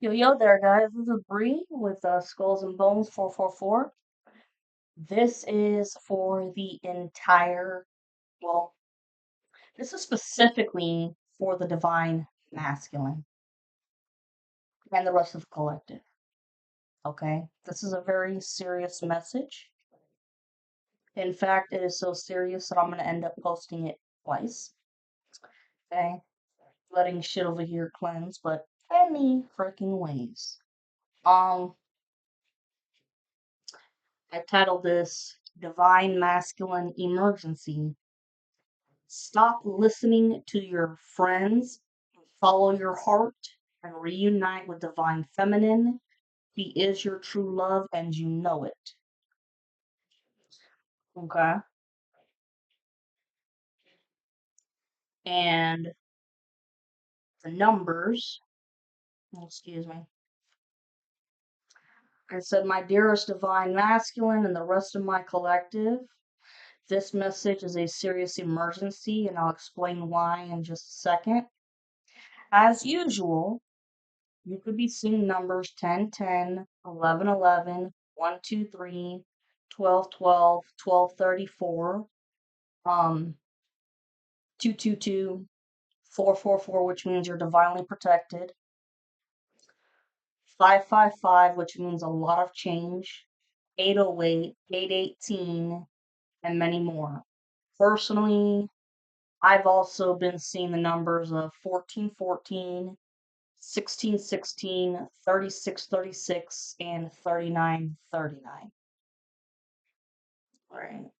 Yo there, guys. This is Bree with Skulls and Bones 444. This is for the entire, well, this is specifically for the Divine Masculine and the rest of the collective. Okay? This is a very serious message. In fact, it is so serious that I'm going to end up posting it twice. Okay? Letting shit over here cleanse, but any freaking ways. Um, I titled this Divine Masculine Emergency. Stop listening to your friends, follow your heart, and reunite with Divine Feminine. He is your true love, and you know it. Okay? And the numbers, excuse me. I said, my dearest Divine Masculine and the rest of my collective, this message is a serious emergency, and I'll explain why in just a second. As usual, you could be seeing numbers 10, 10, 11, 11, 1, 2, 3, 12, 12, 12, 34, 2, 2, 2, 4, 4, 4, which means you're divinely protected, 5, 5, 5, which means a lot of change, 808, 818, and many more. Personally, I've also been seeing the numbers of 14, 14, 16, 16, 36, 36, and 39, 39. Right.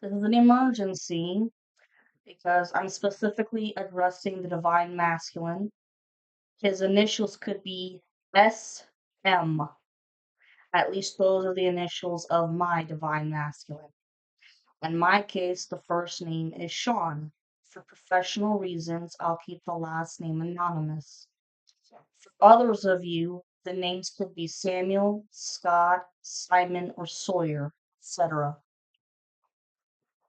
This is an emergency because I'm specifically addressing the Divine Masculine. His initials could be SM. At least those are the initials of my Divine Masculine. In my case, the first name is Sean. For professional reasons, I'll keep the last name anonymous. For others of you, the names could be Samuel, Scott, Simon, or Sawyer, etc.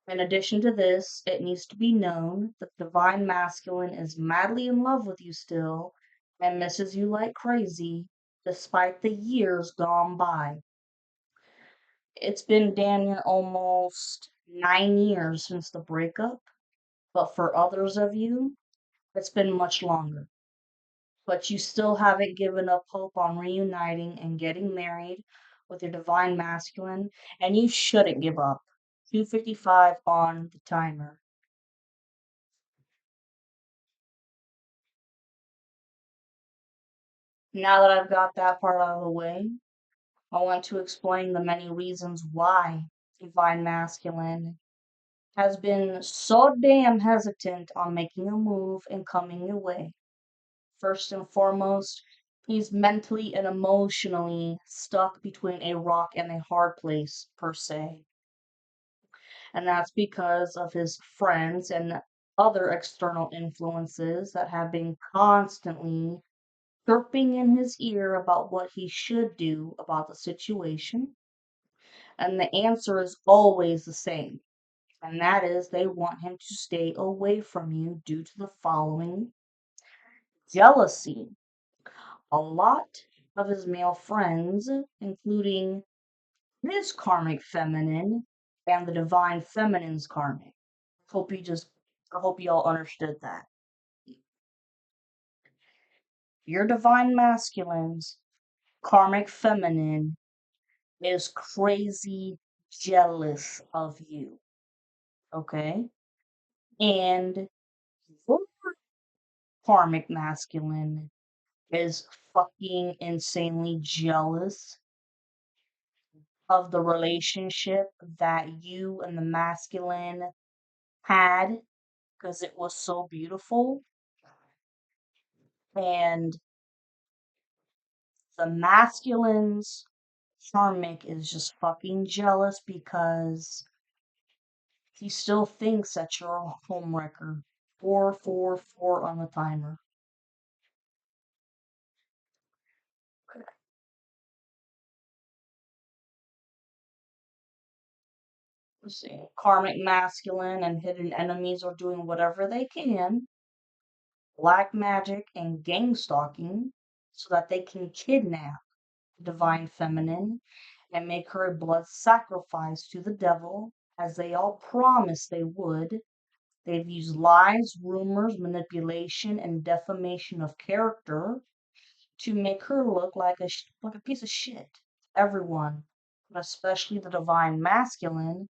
In addition to this, it needs to be known that the Divine Masculine is madly in love with you still and misses you like crazy, despite the years gone by. It's been damn near almost 9 years since the breakup, but for others of you, it's been much longer. But you still haven't given up hope on reuniting and getting married with your Divine Masculine, and you shouldn't give up. 255 on the timer. Now that I've got that part out of the way, I want to explain the many reasons why Divine Masculine has been so damn hesitant on making a move and coming your way. First and foremost, he's mentally and emotionally stuck between a rock and a hard place, per se. And that's because of his friends and other external influences that have been constantly chirping in his ear about what he should do about the situation. And the answer is always the same. And that is they want him to stay away from you due to the following jealousy. A lot of his male friends, including his karmic feminine and the divine feminine's karmic. Hope you just I hope you all understood that. Your divine masculine's karmic feminine is crazy jealous of you. Okay? And your karmic masculine is fucking insanely jealous of the relationship that you and the masculine had because it was so beautiful. And the masculine's karmic is just fucking jealous because he still thinks that you're a homewrecker. 444 on the timer. Let's see. Karmic masculine and hidden enemies are doing whatever they can black magic, and gang stalking so that they can kidnap the divine feminine and make her a blood sacrifice to the devil, as they all promised they would. They've used lies, rumors, manipulation, and defamation of character to make her look like like a piece of shit. Everyone, but especially the divine masculine,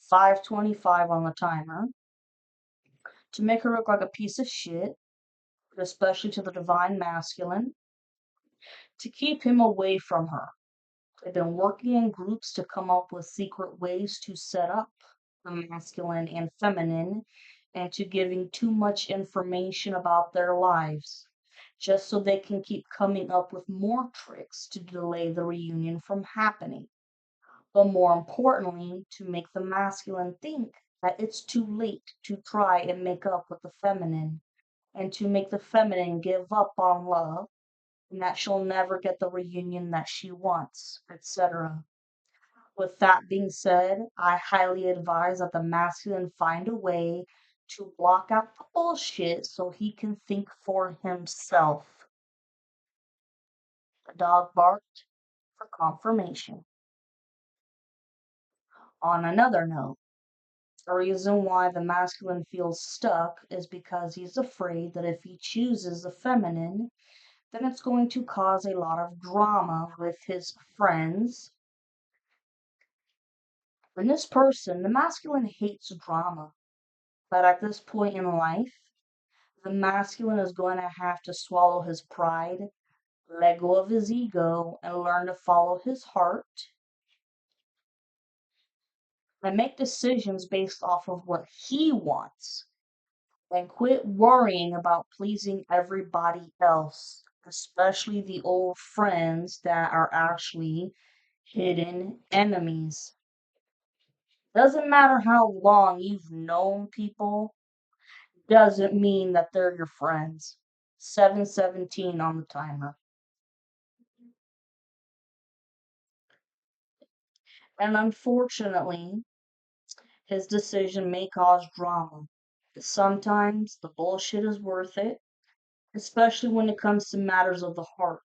525 on the timer, to make her look like a piece of shit, but especially to the divine masculine, to keep him away from her. They've been working in groups to come up with secret ways to set up the masculine and feminine and to giving too much information about their lives, just so they can keep coming up with more tricks to delay the reunion from happening. But more importantly, to make the masculine think that it's too late to try and make up with the feminine, and to make the feminine give up on love, and that she'll never get the reunion that she wants, etc. With that being said, I highly advise that the masculine find a way to block out the bullshit so he can think for himself. The dog barked for confirmation. On another note, the reason why the masculine feels stuck is because he's afraid that if he chooses the feminine, then it's going to cause a lot of drama with his friends. And this person, the masculine hates drama, but at this point in life, the masculine is going to have to swallow his pride, let go of his ego, and learn to follow his heart and make decisions based off of what he wants and quit worrying about pleasing everybody else, especially the old friends that are actually hidden enemies. Doesn't matter how long you've known people, doesn't mean that they're your friends. 717 on the timer. And unfortunately, his decision may cause drama. But sometimes the bullshit is worth it, especially when it comes to matters of the heart.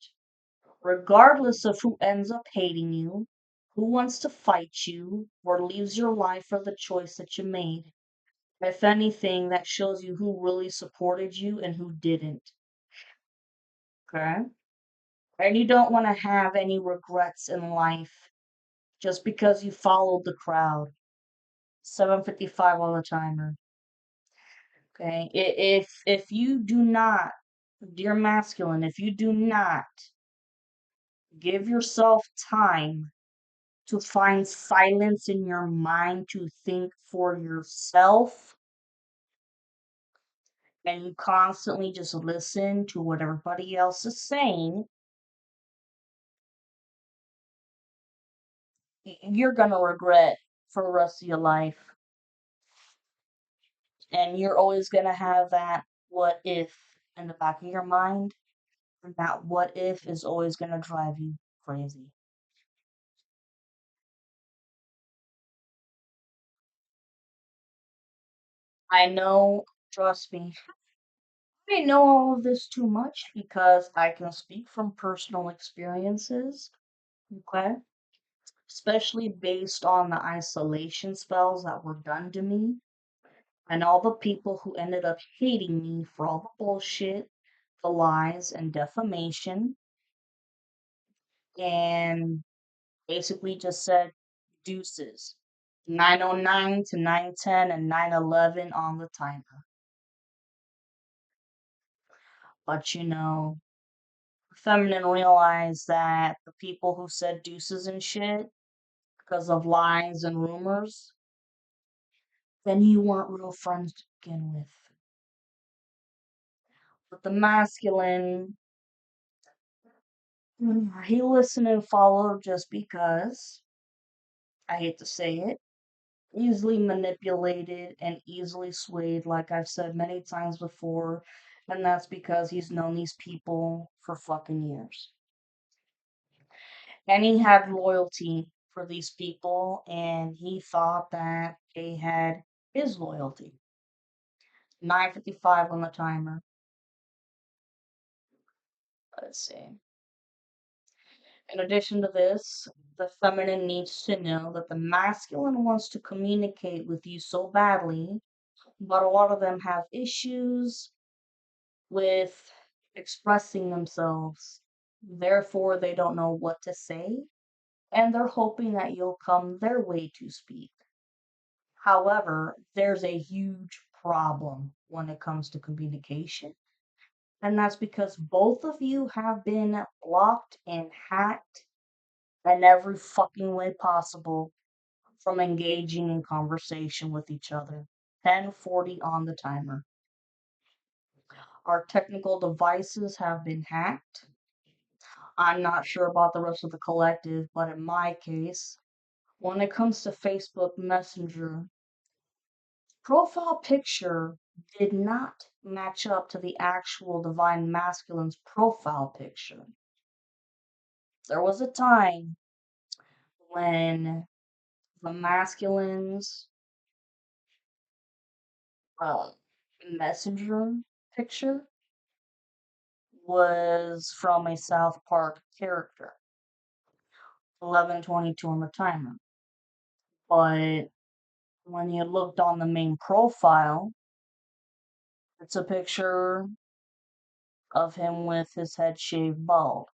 Regardless of who ends up hating you, who wants to fight you, or leaves your life for the choice that you made. If anything, that shows you who really supported you and who didn't. Okay? And you don't want to have any regrets in life just because you followed the crowd. 755 on the timer. Okay? If you do not, dear masculine, if you do not give yourself time to find silence in your mind to think for yourself, and you constantly just listen to what everybody else is saying, you're gonna regret for the rest of your life. And you're always gonna have that what if in the back of your mind. And that what if is always gonna drive you crazy. I know, trust me, I know all of this too much because I can speak from personal experiences, okay? Especially based on the isolation spells that were done to me and all the people who ended up hating me for all the bullshit, the lies, and defamation, and basically just said deuces. 909 to 910 and 911 on the timer. But feminine realized that the people who said deuces and shit because of lies and rumors, then you weren't real friends to begin with. But the masculine, he listened and followed just because, I hate to say it, easily manipulated and easily swayed, like I've said many times before, and that's because he's known these people for fucking years. And he had loyalty for these people, and he thought that they had his loyalty. 955 on the timer. Let's see. In addition to this, the feminine needs to know that the masculine wants to communicate with you so badly, but a lot of them have issues with expressing themselves. Therefore, they don't know what to say, and they're hoping that you'll come their way to speak. However, there's a huge problem when it comes to communication, and that's because both of you have been blocked and hacked in every fucking way possible from engaging in conversation with each other. 10:40 on the timer. Our technical devices have been hacked. I'm not sure about the rest of the collective, but in my case, when it comes to Facebook Messenger, profile picture did not match up to the actual Divine Masculine's profile picture. There was a time when the masculine's uh, messenger picture was from a South Park character, 11:22 on the timer. But when you looked on the main profile, it's a picture of him with his head shaved bald,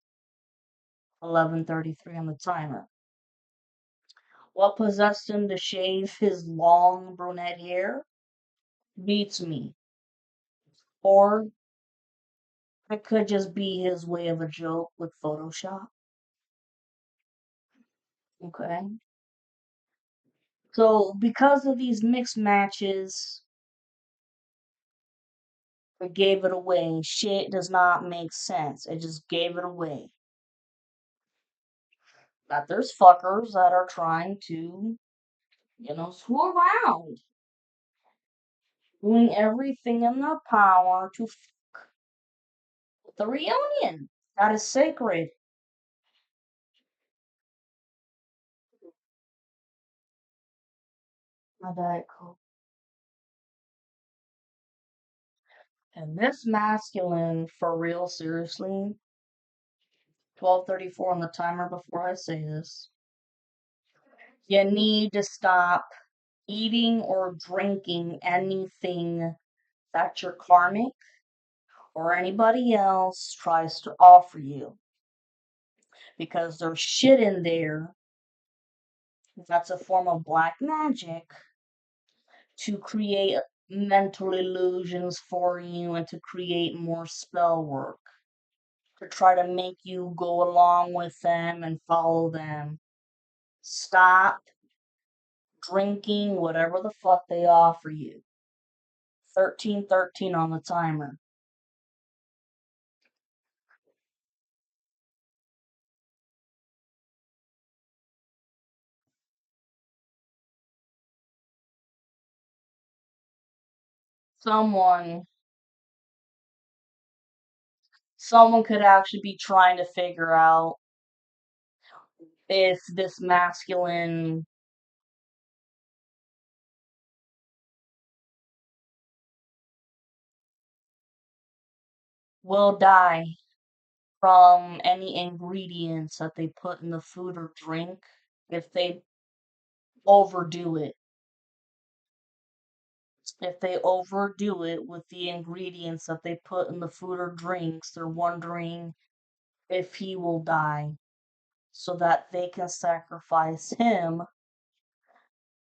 11:33 on the timer. What possessed him to shave his long brunette hair beats me. Or it could just be his way of a joke with Photoshop. Okay. So because of these mixed matches, it gave it away. Shit does not make sense. It just gave it away. That there's fuckers that are trying to, screw around, doing everything in their power to fuck with the reunion. That is sacred. My Diet Coke. And this masculine, for real, seriously, 12:34 on the timer before I say this. You need to stop eating or drinking anything that your karmic or anybody else tries to offer you. Because there's shit in there that's a form of black magic to create mental illusions for you and to create more spell work. To try to make you go along with them and follow them. Stop drinking whatever the fuck they offer you. 13:13 on the timer. Someone someone could actually be trying to figure out if this masculine will die from any ingredients that they put in the food or drink if they overdo it. If they overdo it with the ingredients that they put in the food or drinks, they're wondering if he will die so that they can sacrifice him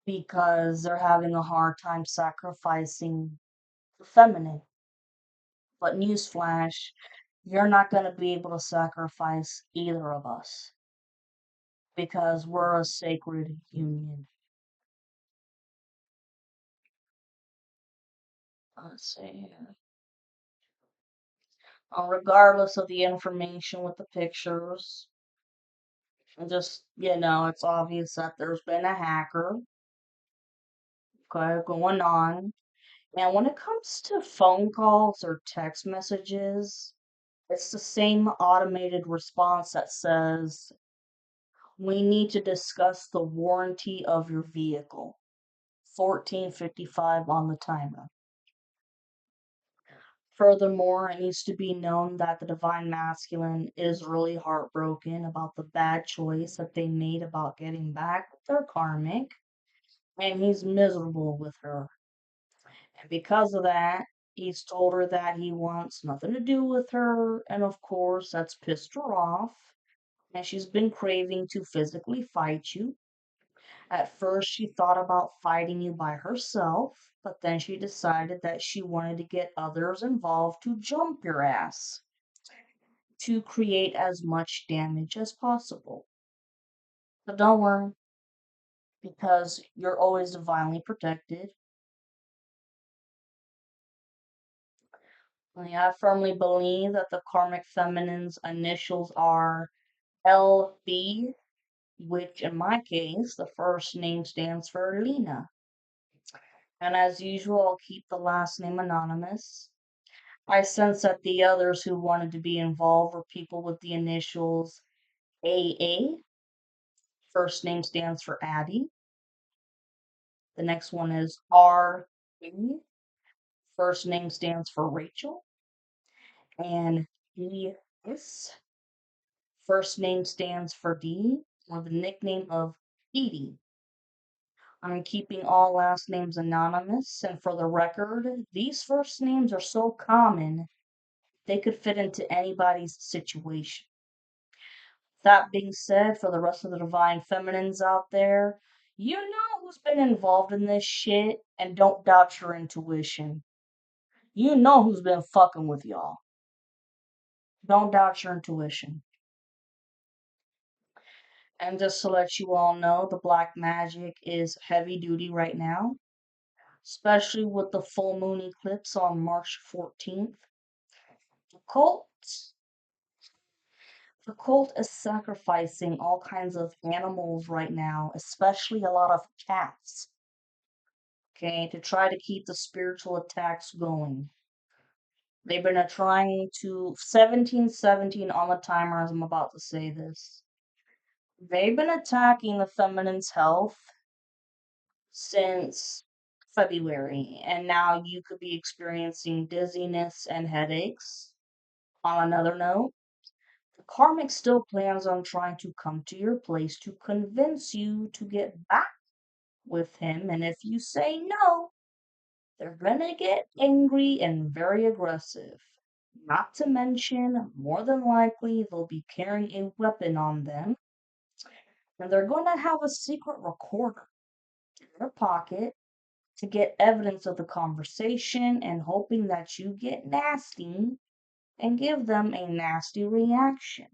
because they're having a hard time sacrificing the feminine. But newsflash, you're not going to be able to sacrifice either of us because we're a sacred union. Let's see. Regardless of the information with the pictures, just, it's obvious that there's been a hacker, okay, going on. And when it comes to phone calls or text messages, it's the same automated response that says, we need to discuss the warranty of your vehicle. 14:55 on the timer. Furthermore, it needs to be known that the divine masculine is really heartbroken about the bad choice that they made about getting back with their karmic, and he's miserable with her. And because of that, he's told her that he wants nothing to do with her, and of course, that's pissed her off. And she's been craving to physically fight you. At first, she thought about fighting you by herself, but then she decided that she wanted to get others involved to jump your ass to create as much damage as possible. But don't worry, because you're always divinely protected. I firmly believe that the karmic feminine's initials are LB, which in my case, the first name stands for Lena. And as usual, I'll keep the last name anonymous. I sense that the others who wanted to be involved were people with the initials AA. First name stands for Addie. The next one is RE. First name stands for Rachel. And DS. First name stands for D, or the nickname of Dee Dee. I'm keeping all last names anonymous, and for the record, these first names are so common they could fit into anybody's situation. That being said, for the rest of the divine feminines out there, you know who's been involved in this shit, and don't doubt your intuition. You know who's been fucking with y'all. Don't doubt your intuition. And just to let you all know, the black magic is heavy duty right now, especially with the full moon eclipse on March 14th. The cult, the cult is sacrificing all kinds of animals right now, especially a lot of cats, okay, to try to keep the spiritual attacks going. They've been trying to 1717 on the timer as I'm about to say this. They've been attacking the feminine's health since February, and now you could be experiencing dizziness and headaches. On another note, the karmic still plans on trying to come to your place to convince you to get back with him, and if you say no, they're gonna get angry and very aggressive. Not to mention, more than likely, they'll be carrying a weapon on them, and they're gonna have a secret recorder in their pocket to get evidence of the conversation and hoping that you get nasty and give them a nasty reaction.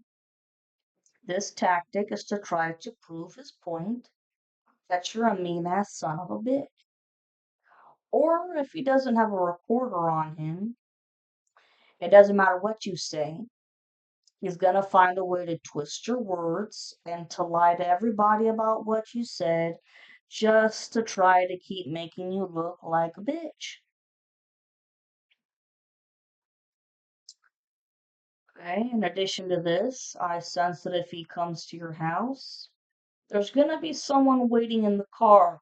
This tactic is to try to prove his point that you're a mean ass son of a bitch. Or if he doesn't have a recorder on him, it doesn't matter what you say, he's gonna find a way to twist your words and to lie to everybody about what you said just to try to keep making you look like a bitch. Okay, in addition to this, I sense that if he comes to your house, there's gonna be someone waiting in the car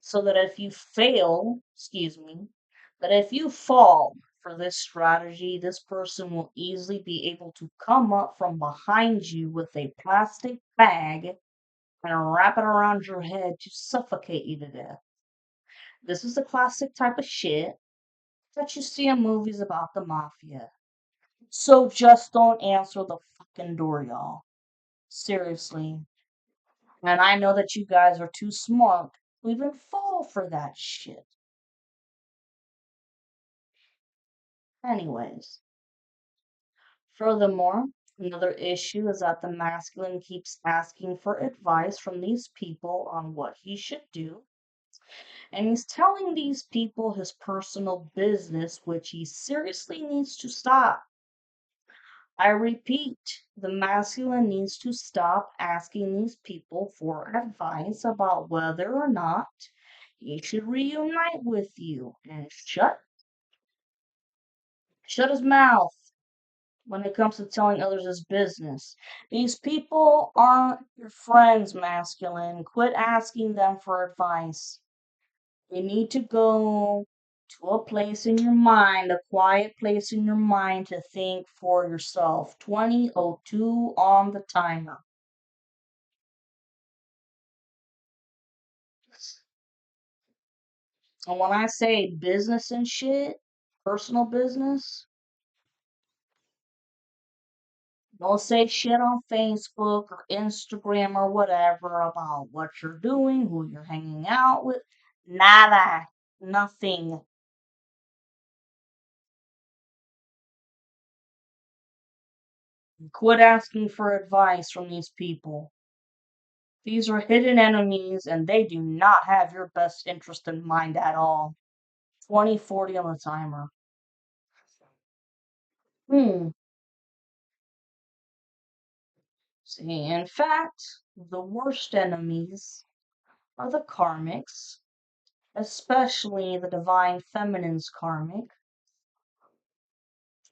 so that if you fail, excuse me, that if you fall for this strategy, this person will easily be able to come up from behind you with a plastic bag and wrap it around your head to suffocate you to death. This is the classic type of shit that you see in movies about the mafia. So just don't answer the fucking door, y'all. Seriously. And I know that you guys are too smart to even fall for that shit. Anyways, furthermore, another issue is that the masculine keeps asking for advice from these people on what he should do. And he's telling these people his personal business, which he seriously needs to stop. I repeat, the masculine needs to stop asking these people for advice about whether or not he should reunite with you and shut his mouth when it comes to telling others his business. These people aren't your friends, masculine. Quit asking them for advice. You need to go to a place in your mind, a quiet place in your mind to think for yourself. 20:02 on the timer. And when I say business and shit, personal business, don't say shit on Facebook or Instagram or whatever about what you're doing, who you're hanging out with. Nada. Nothing. Quit asking for advice from these people. These are hidden enemies and they do not have your best interest in mind at all. 2040 on the timer. Hmm. See, in fact, the worst enemies are the karmics, especially the divine feminine's karmic.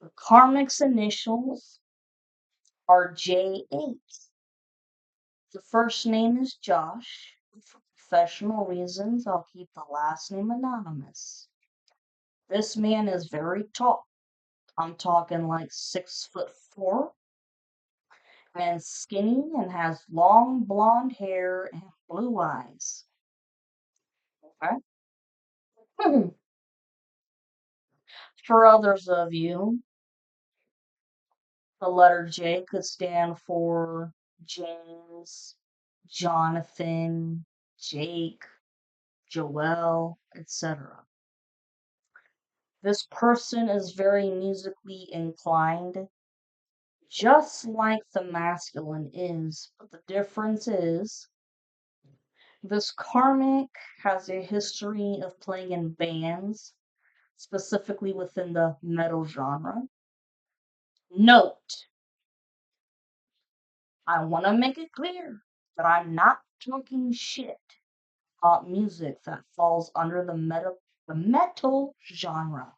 The karmic's initials are J8. The first name is Josh. For professional reasons, I'll keep the last name anonymous. This man is very tall. I'm talking like 6'4", and skinny and has long blonde hair and blue eyes. Okay? For others of you, the letter J could stand for James, Jonathan, Jake, Joel, etc. This person is very musically inclined, just like the masculine is, but the difference is this karmic has a history of playing in bands, specifically within the metal genre. Note, I want to make it clear that I'm not talking shit about music that falls under the metal genre.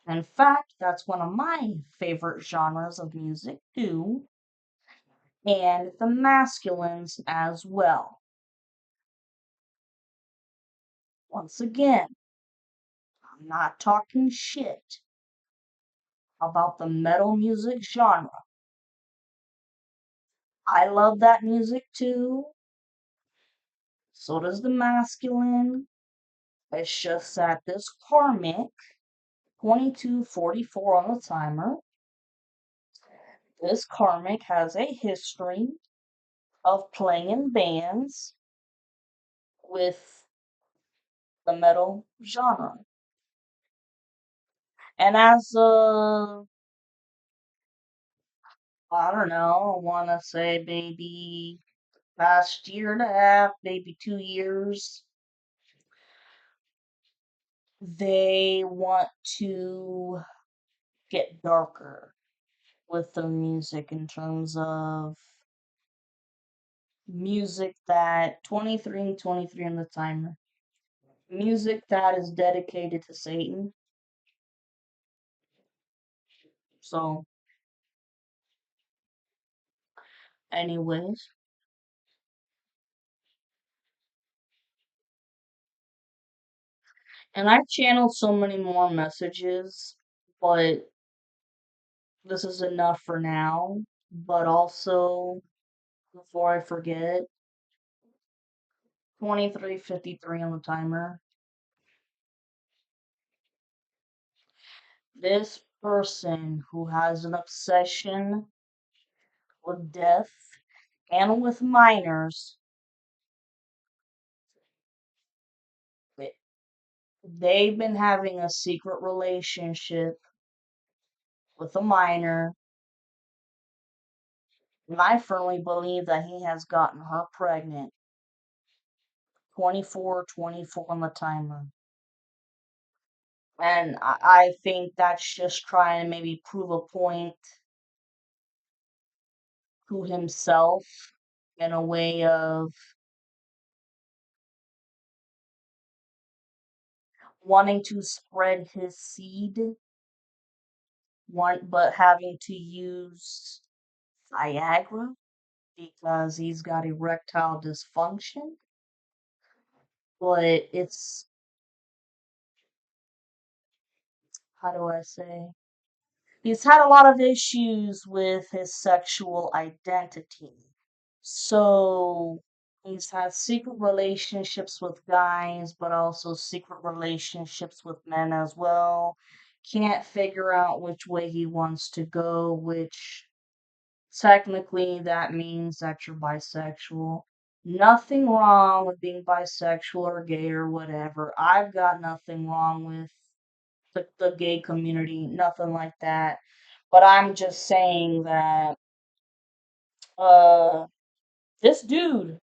In fact, that's one of my favorite genres of music too, and the masculines as well. Once again, I'm not talking shit about the metal music genre. I love that music too. So does the masculine. It's just that this karmic, 2244 on the timer, this karmic has a history of playing in bands with the metal genre. And as a, I don't know, I want to say maybe past year and a half, maybe 2 years, they want to get darker with their music in terms of music that 23 on the timer. Music that is dedicated to Satan. So, anyways, and I've channeled so many more messages, but this is enough for now. But also, before I forget, 23:53 on the timer. This person who has an obsession with death and with minors, they- they've been having a secret relationship with a minor, and I firmly believe that he has gotten her pregnant. 24:24 on the timer. And I think that's just trying to maybe prove a point to himself in a way of wanting to spread his seed, but having to use Viagra because he's got erectile dysfunction. But it's how do I say? He's had a lot of issues with his sexual identity. So he's had secret relationships with guys, but also secret relationships with men as well. Can't figure out which way he wants to go, which technically that means that you're bisexual. Nothing wrong with being bisexual or gay or whatever. I've got nothing wrong with the gay community, nothing like that. But I'm just saying that uh this dude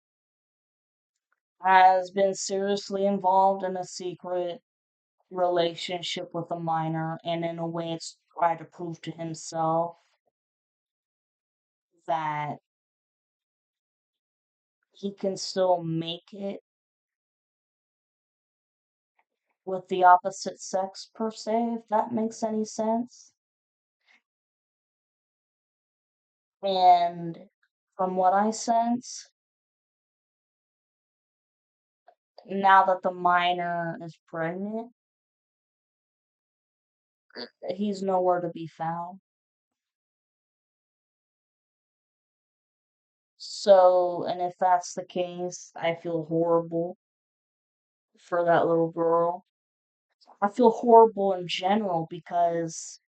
has been seriously involved in a secret relationship with a minor, and in a way, it's tried to prove to himself that he can still make it with the opposite sex, per se, if that makes any sense. And from what I sense, now that the minor is pregnant, he's nowhere to be found. So, and if that's the case, I feel horrible for that little girl. I feel horrible in general because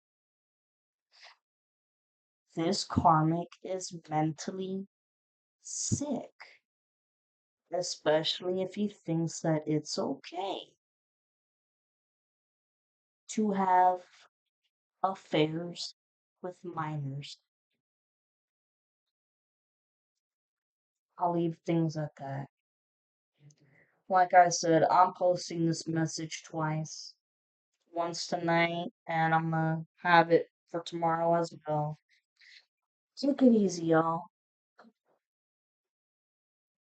this karmic is mentally sick, especially if he thinks that it's okay to have affairs with minors. I'll leave things at that. Like I said, I'm posting this message twice. Once tonight, and I'm gonna have it for tomorrow as well. Take it easy, y'all.